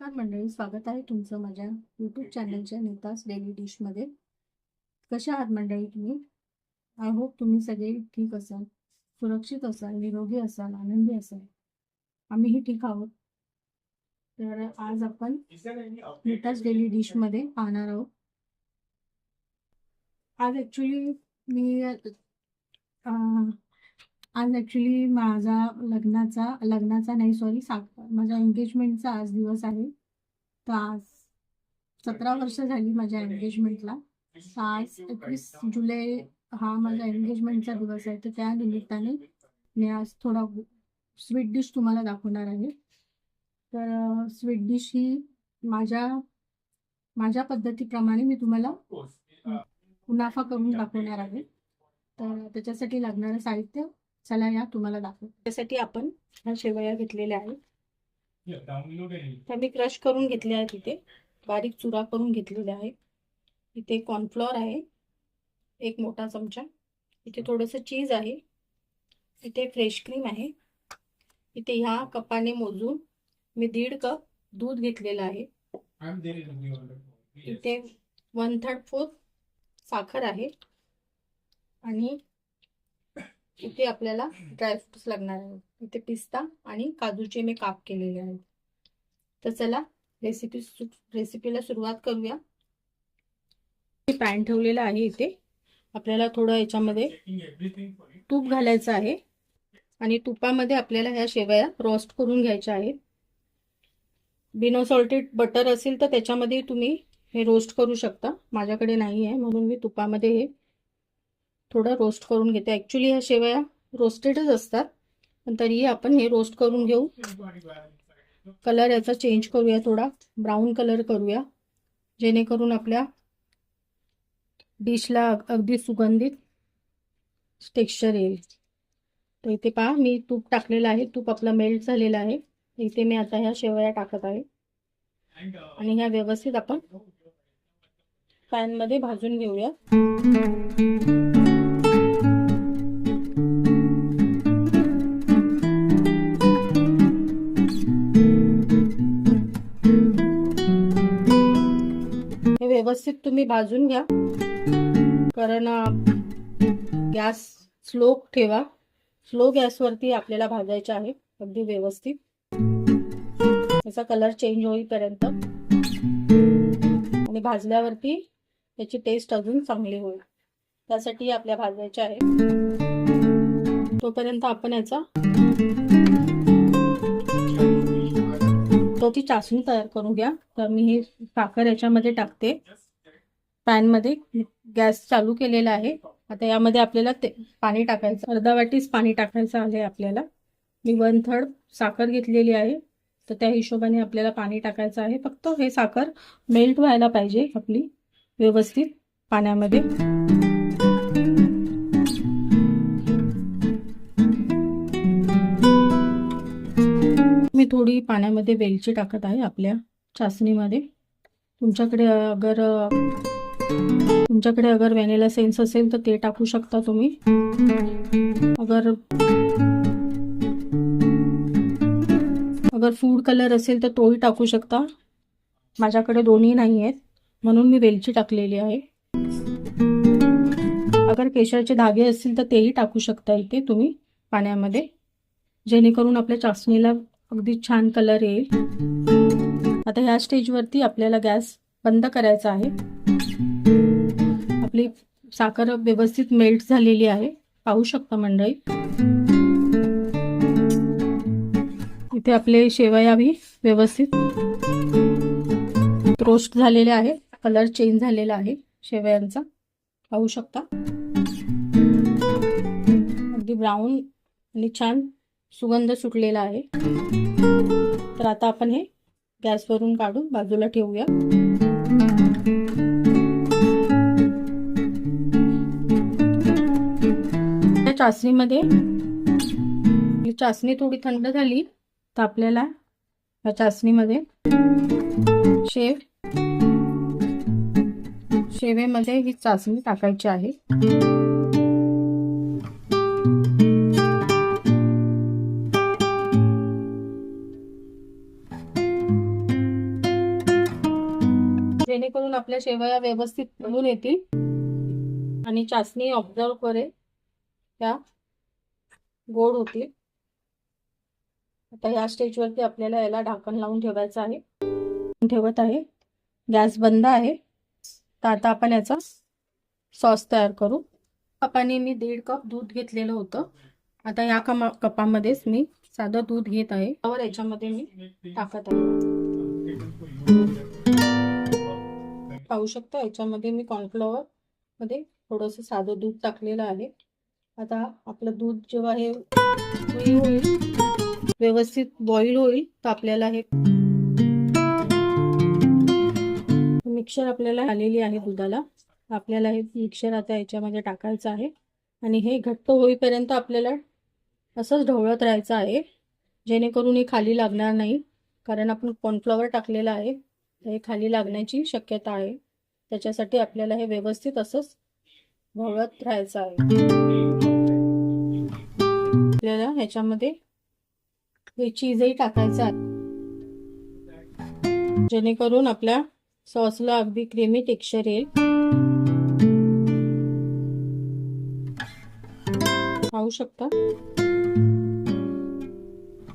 नमस्कार मंडळी, स्वागत आहे तुमचं माझ्या यूट्यूब चॅनलच्या नीताज डेली डिशमध्ये. कशा आहात मंडळी तुम्ही? आय होप तुम्ही सगळे ठीक असाल, सुरक्षित असाल, निरोगी असाल, आनंदी असाल. आम्हीही ठीक आहोत. तर आज आपण नीताज डेली डिशमध्ये पाहणार आहोत. आज ॲक्च्युली मी आज ॲक्च्युली माझा लग्नाचा नाही सॉरी माझ्या एंगेजमेंटचा आज दिवस आहे. तर आज 17 वर्ष झाली माझ्या एंगेजमेंटला. आज 21 जुलै हा माझा एंगेजमेंटचा दिवस आहे. तर त्या निमित्ताने मी आज थोडा स्वीट डिश तुम्हाला दाखवणार आहे. तर स्वीट डिश ही माझ्या पद्धतीप्रमाणे मी तुम्हाला कुनाफा करून दाखवणार आहे. तर त्याच्यासाठी लागणारं साहित्य चला या तुम्हाला दाखवू. त्यासाठी आपण ह्या शेवया घेतलेल्या आहेत. त्या मी क्रश करून घेतल्या आहेत. इथे बारीक चुरा करून घेतलेला आहे. इथे कॉर्नफ्लॉर आहे 1 मोठा चमचा. इथे थोडंसं चीज आहे. इथे फ्रेश क्रीम आहे. इथे ह्या कपाने मोजून मी 1.5 कप दूध घेतलेलं आहे. इथे 1/3 साखर आहे. आणि इथे आपल्याला ड्रायफ्रुट्स लागणार आहेत. इथे पिस्ता आणि काजूचे मी काप केलेले आहेत. तर चला रेसिपीला सुरुवात करूया. पॅन ठेवलेला आहे. इथे आपल्याला थोडं याच्यामध्ये तूप घालायचं आहे आणि तुपामध्ये आपल्याला ह्या शेवया रोस्ट करून घ्यायच्या आहेत. बिनो सॉल्टेड बटर असेल तर त्याच्यामध्ये तुम्ही हे रोस्ट करू शकता. माझ्याकडे नाही आहे म्हणून मी तुपामध्ये हे थोडं रोस्ट करून घेते. ॲक्च्युली ह्या शेवया रोस्टेडच असतात, पण तरीही आपण हे रोस्ट करून घेऊ. कलर याचा चेंज करूया, थोडा ब्राऊन कलर करूया, जेणेकरून आपल्या डिशला अगदी सुगंधित टेक्स्चर येईल. तर इथे पहा मी तूप टाकलेलं आहे. तूप आपलं मेल्ट झालेलं आहे. इथे मी आता ह्या शेवया टाकत आहे आणि ह्या व्यवस्थित आपण पॅनमध्ये भाजून घेऊया. हे व्यवस्थित तुम्ही भाजून घ्या, कारण गॅस स्लो ठेवा. स्लो गॅसवरती आपल्याला भाजायचे आहे अगदी व्यवस्थित. याचा कलर चेंज होईपर्यंत आणि भाजल्यावरती याची टेस्ट अजून चांगली होईल. त्यासाठी आपल्या भाजायच्या आहे. तोपर्यंत आपण याचा ती चाशणी तयार करून घ्या. तर मी ही साखर याच्यामध्ये टाकते. पॅनमध्ये गॅस चालू केलेला आहे. आता यामध्ये आपल्याला पाणी टाकायचं. अर्धा वाटीच पाणी टाकायचं आहे आपल्याला. मी 1/3 साखर घेतलेली आहे, तर त्या हिशोबाने आपल्याला पाणी टाकायचं आहे. फक्त हे साखर मेल्ट व्हायला पाहिजे आपली व्यवस्थित पाण्यामध्ये. मी थोडी पाण्यामध्ये वेलची टाकत आहे आपल्या चासणीमध्ये. तुमच्याकडे अगर व्हॅनिला सेन्स असेल तर ते टाकू शकता तुम्ही. अगर फूड कलर असेल तर तोही टाकू शकता. माझ्याकडे दोन्ही नाही आहेत म्हणून मी वेलची टाकलेली आहे. अगर केशरचे धागे असतील तर तेही टाकू शकता इथे तुम्ही पाण्यामध्ये, जेणेकरून आपल्या चासणीला अगदी छान कलर येईल. आता ह्या स्टेजवरती आपल्याला गॅस बंद करायचा आहे. आपली साखर व्यवस्थित मेल्ट झालेली आहे, पाहू शकता मंडळी. इथे आपले शेवया भी व्यवस्थित रोस्ट झालेले आहे. कलर चेंज झालेला आहे शेवयांचा, पाहू शकता. अगदी ब्राऊन आणि छान सुगंध सुटलेला आहे. तर आता आपण हे गॅसवरून काढून बाजूला ठेवूया. या चासणीमध्ये चासणी थोडी थंड झाली तर आपल्याला या चासणीमध्ये शेवेमध्ये ही चासणी टाकायची आहे. जेणेकरून आपल्या शेवया व्यवस्थित फुलून येतील आणि चासणी ऑब्झर्व करेल त्या गोड होतील. आता या स्टेजवरती आपल्याला याला ढाकण लावून ठेवायचं आहे. ठेवत आहे. गॅस बंद आहे. तर आता आपण याचा सॉस तयार करू. कपाने मी 1.5 कप दूध घेतलेलं होतं. आता या कपामध्येच मी साधं दूध घेत आहे. और याच्यामध्ये मी टाकत आहे. पाहू शकता याच्यामध्ये मी कॉर्नफ्लॉवर मध्ये थोडंसं साधं दूध टाकलेलं आहे. आता आपलं दूध जेव्हा हे होईल, व्यवस्थित बॉईल होईल, तर आपल्याला हे मिक्सर आपल्याला आलेली आहे दुधाला. आपल्याला हे मिक्सर आता याच्यामध्ये टाकायचं आहे आणि हे घट्ट होईपर्यंत आपल्याला असंच ढवळत राहायचं आहे, जेणेकरून हे खाली लागणार नाही. कारण आपण कॉर्नफ्लॉवर टाकलेलं आहे, तर हे खाली लागण्याची शक्यता आहे. त्याच्यासाठी आपल्याला हे व्यवस्थित असंच ढवळत राहायचं आहे. आपल्याला ह्याच्यामध्ये हे चीजही टाकायचं आहे, जेणेकरून आपल्या सॉसला अगदी क्रीमी टेक्स्चर येईल. पाहू शकता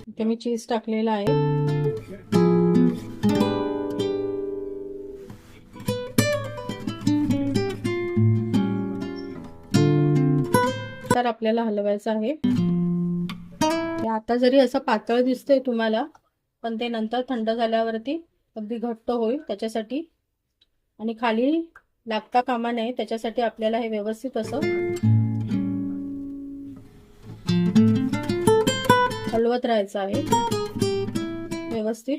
इथे मी चीज टाकलेला आहे. तर आपल्याला हलवायचं आहे. आता जरी असं पातळ दिसतंय तुम्हाला, पण ते नंतर थंड झाल्यावरती अगदी घट्ट होईल. त्याच्यासाठी आणि खाली लागता कामा नये, त्याच्यासाठी आपल्याला हे व्यवस्थित असं हलवत राहायचं आहे व्यवस्थित.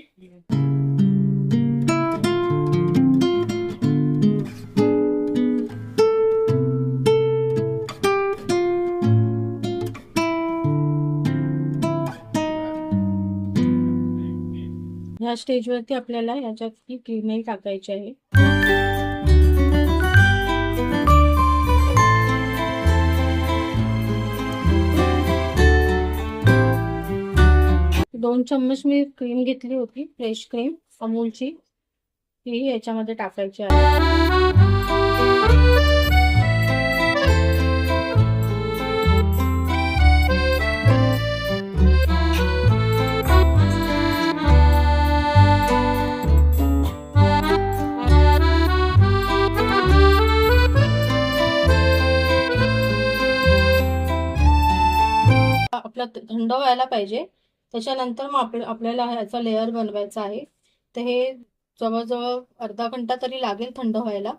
ह्या स्टेजवरती आपल्याला याच्यात क्रीमही टाकायची आहे. दोन चम्मच मी क्रीम घेतली होती, फ्रेश क्रीम अमूलची, ती याच्यामध्ये टाकायची आहे. आपला थंड व्हायला पाहिजे. त्याच्यानंतर मग आपल्याला ह्याचा लेअर बनवायचा आहे. तर हे जवळजवळ अर्धा घंटा तरी लागेल थंड व्हायला.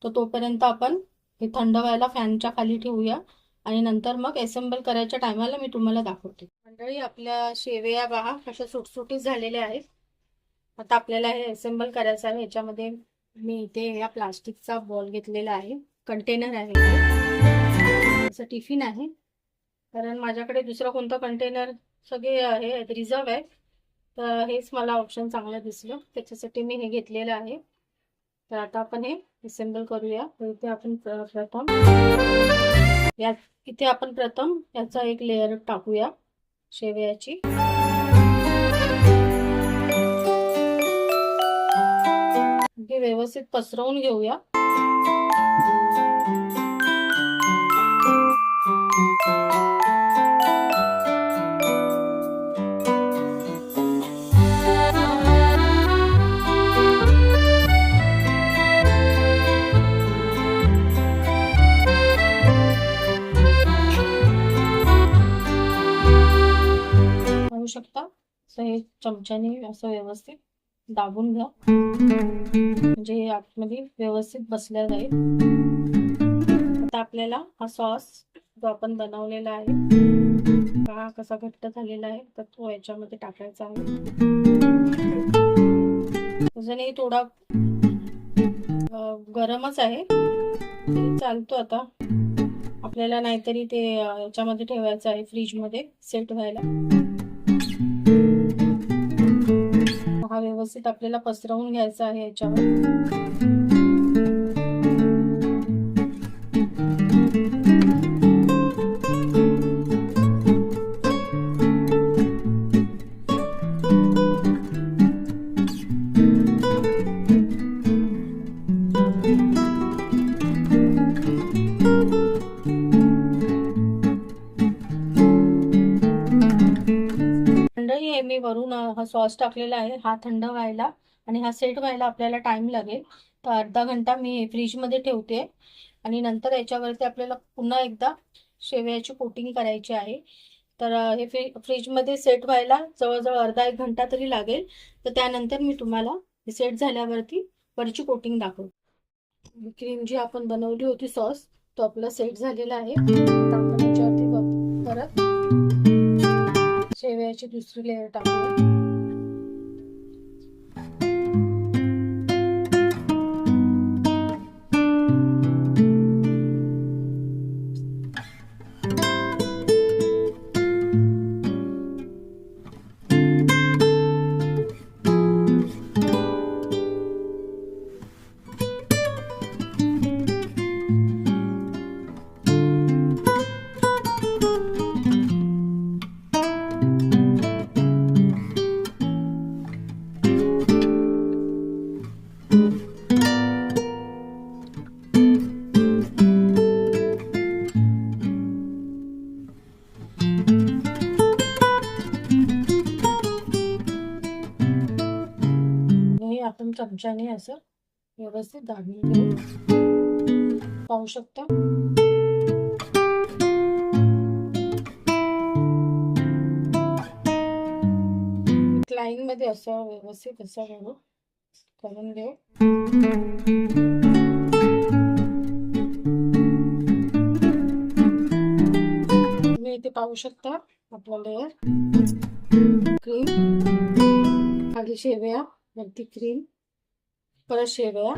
तर तोपर्यंत आपण हे थंड व्हायला फॅनच्या खाली ठेवूया आणि नंतर मग असेंबल करायच्या टायमाला मी तुम्हाला दाखवते. मंडळी, आपल्या शेवया पहा कशा सुटसुटीत झालेल्या आहेत. आता आपल्याला हे असेंबल करायचं आहे. याच्यामध्ये मी इथे या प्लास्टिकचा बॉल घेतलेला आहे, कंटेनर आहे, असं टिफिन आहे. कारण माझ्याकडे दुसरा कोणता कंटेनर सगळे आहे रिझर्व आहे, तर हेच मला ऑप्शन चांगलं दिसलं, त्याच्यासाठी मी हे घेतलेलं आहे. तर आता आपण हे असेंबल करूया. तर इथे आपण प्रथम याचा एक लेअर टाकूया शेवयाची. व्यवस्थित पसरवून घेऊया. शकता हे चमच्याने असं व्यवस्थित दाबून घ्या, म्हणजे हे आतमध्ये व्यवस्थित बसल्या जाईल. आता आपल्याला हा सॉस जो आपण बनवलेला आहे हा कसा घट्ट झालेला आहे, तर तो याच्यामध्ये टाकायचा आहे. अजूनही थोडा गरमच आहे, चालतो. आता आपल्याला नाहीतरी ते याच्यामध्ये ठेवायचं आहे, फ्रीज मध्ये सेट व्हायला. हा व्यवस्थित आपल्याला पसरवून घ्यायचा आहे याच्यावर. सॉस टाकलेला आहे हा थंड व्हायला आणि हा सेट व्हायला आपल्याला टाइम लागेल. तर अर्धा घंटा मी फ्रीजमध्ये ठेवते आणि नंतर याच्यावरती आपल्याला पुन्हा एकदा शेवयाची कोटिंग करायची आहे. तर हे फ्रीजमध्ये सेट व्हायला जवळजवळ अर्धा एक घंटा तरी लागेल. तर त्यानंतर मी तुम्हाला हे सेट झाल्यावरती वरची कोटिंग दाखवते. क्रीम जी आपण बनवली होती सॉस तो आपला सेट झालेला आहे. आता आपण याच्यावरती परत शेवयाची दुसरी लेअर टाकूया. आपण चमच्याने असं व्यवस्थित दाबून घेऊ. पाहू शकता लाईन मध्ये असं व्यवस्थित असं करून घेऊ. तुम्ही इथे पाहू शकता आपला लेअर क्रीम, खाली शेवया, वरती क्रीम, परत शेवया.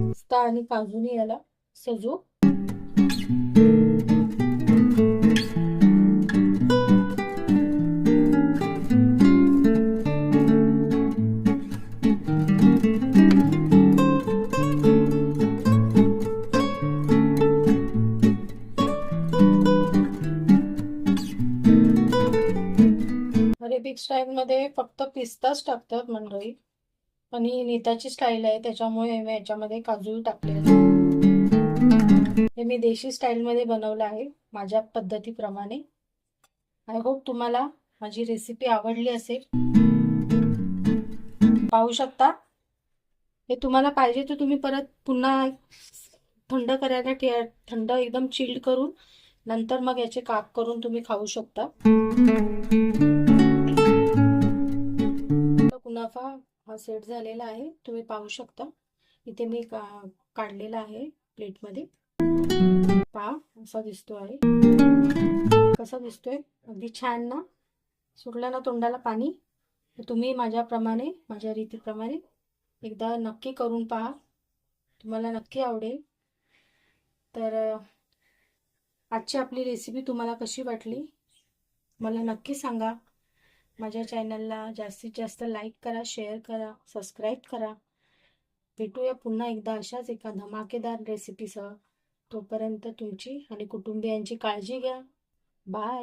पिस्ता आणि काजूने याला सजू. अरेबिक स्टाईल मध्ये फक्त पिस्ताच टाकतात मंडळी, पण ही नीताची स्टाईल आहे त्याच्यामुळे मी याच्यामध्ये काजू टाकले. हे मी देशी स्टाईल मध्ये बनवलं आहे माझ्या पद्धतीप्रमाणे. आय होप तुम्हाला माझी रेसिपी आवडली असेल. पाहू शकता हे तुम्हाला पाहिजे तर तुम्ही परत पुन्हा थंड करायला थंड एकदम चिल्ड करून नंतर मग याचे काप करून तुम्ही खाऊ शकता. कुनाफा हा सेट झालेला आहे तुम्ही पाहू शकता. इथे मी काढलेला आहे प्लेटमध्ये. पहा असा दिसतो आहे. कसा दिसतोय? अगदी छान ना. सुटलं ना तोंडाला पाणी. तुम्ही माझ्याप्रमाणे माझ्या रीतीप्रमाणे एकदा नक्की करून पहा, तुम्हाला नक्की आवडेल. तर आजची आपली रेसिपी तुम्हाला कशी वाटली मला नक्की सांगा. माझ्या चॅनलला जास्तीत जास्त लाईक करा, शेअर करा, सबस्क्राईब करा. भेटूया पुन्हा एकदा अशाच एका धमाकेदार रेसिपीसह. तोपर्यंत तुमची आणि कुटुंबियांची काळजी घ्या. बाय.